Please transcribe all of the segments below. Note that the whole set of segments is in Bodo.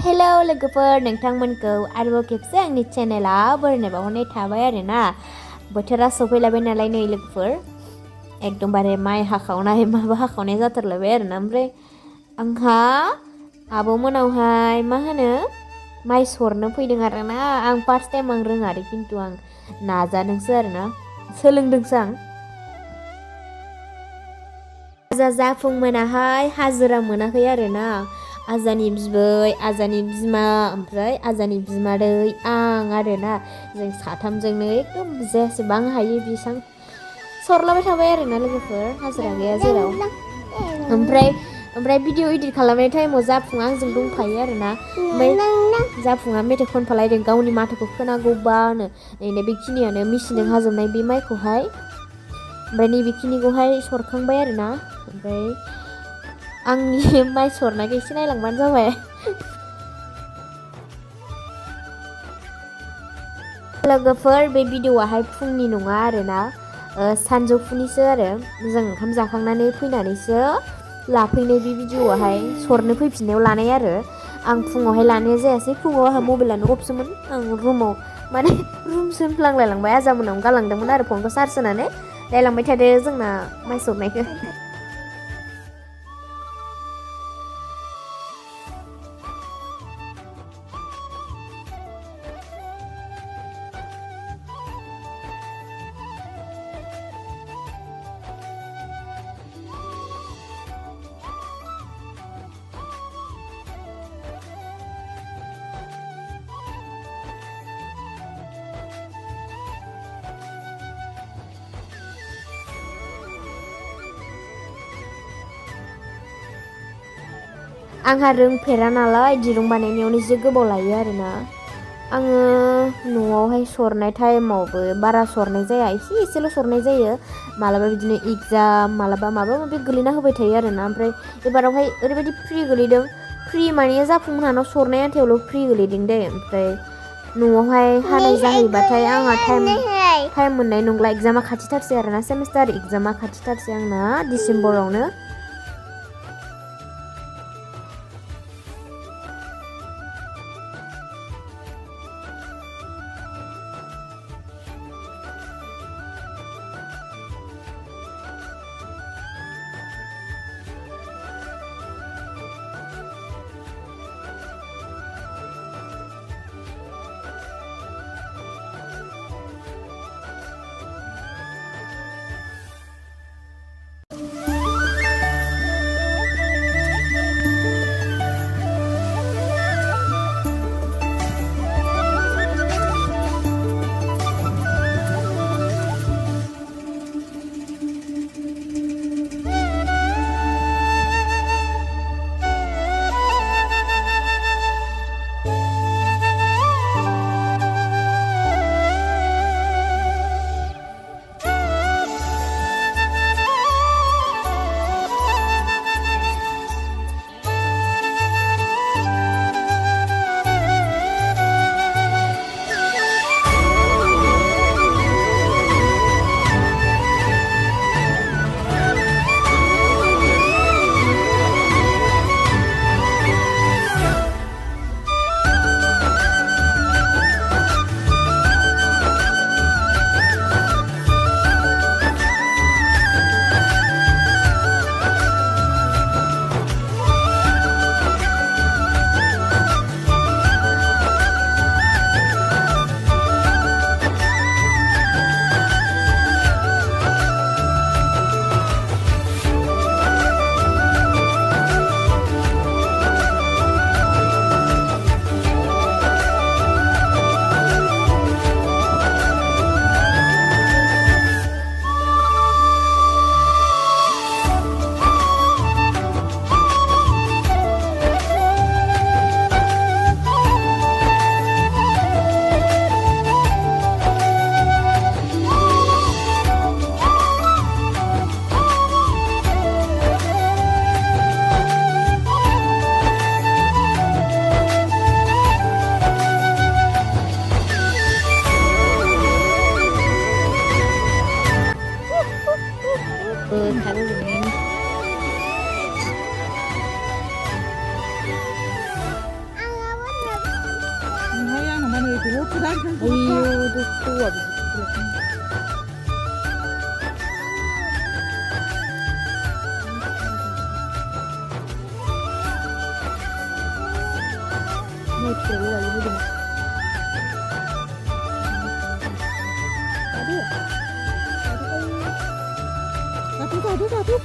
हेलौ लोगोफोर नोंथांमोनखौ आरोबाव खेबसे आंनि चेनेलाव बरायनाय बावहरनाय थाबाय आरोना बोथोरा सफैलायबाय नालाय नै लोगोफोर एकदमबारे माइ हाखावनाय माबा हाखावनाय जाथारलायबाय आरोना ओमफ्राय आंहा आब'मोनावहाय मा होनो माइ सरनो फैदों आरोना आं फार्स्ट टाइम आं रोङा आरो खिन्थु आं नाजादोंसो आरोना सोलोंदोंसो आं जाफुंमोनाहाय हाजिरा मोनाखै आरोना आजानि बिबै आजानि बिमा ओमफ्राय आजानि बिमादै आं आरोना जों साथामजोंनो एकदम जेसेबां हायो बेसां सरलाबाय थाबाय आरोना लोगोफोर हाजिरा गैया जेराव ओमफ्राय भिडिअ इडिट खालामनाय टाइमाव जाफुङा आंजों दंफायो आरोना ओमफ्राय जाफुङा मेथाइ खनफालायदों गावनि माथोखौ खोनांगौबानो नै बेखिनियानो मेचिनजों हाजोबनाय बे माइखौहाय ओमफ्राय नैबेखिनिखौहाय सरखांबाय आरोना ओमफ्राय आंनि माइ सरनायखौ एसे नायलांबानो जाबाय लोगोफोर बे भिडिअआहाय फुंनि नङा आरोना सानजौफुनिसो आरो जों ओंखाम जाखांनानै फैनानैसो लाफैनाय बे भिडिअआहाय सरनो फैफिननायाव लानाय आरो आं फुङावहाय लानाय जायासै फुङाव आंहा मबाइलानो अफसोमोन आं रुमाव माने रुमसो होनफ्लांलायलांबाय आजामोनाव गालांदोंमोन आरो फनखौ चार्ज होनानै नायलांबाय थादो जोंना माइ सरनायखौ आंहा रोंफेरा नालाय दिरुं बानायनायावनो एसे गोबाव लायो आरोना आङो न'आवहाय सरनाय टाइमावबो बारा सरनाय जाया एसेल' सरनाय जायो मालाबा बिदिनो एग्जाम मालाबा माबा माबि गोलैना होबाय थायो आरोना ओमफ्राय एबारावहाय ओरैबायदि फ्रि गोलैदों फ्रि माने जाफुंमोनहानाव सरनाय आन्थायावल' फ्रि गोलैदों दे ओमफ्राय न'आवहाय हानाय जाहैबाथाय आंहा टाइम मोननाय नंला एग्जामा खाथिथारसै आरोना सेमिस्टार एग्जामा खाथिथारसै आंना डिसेम्बरावनो Ayo, tuh tua begitu. Mau coba lagi deh. Tadi ya? Tadi kan satu.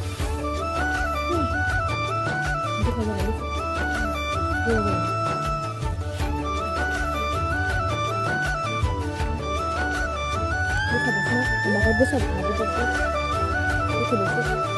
Itu kayak lagi. Iya. Itu besar, itu besar. Itu besar.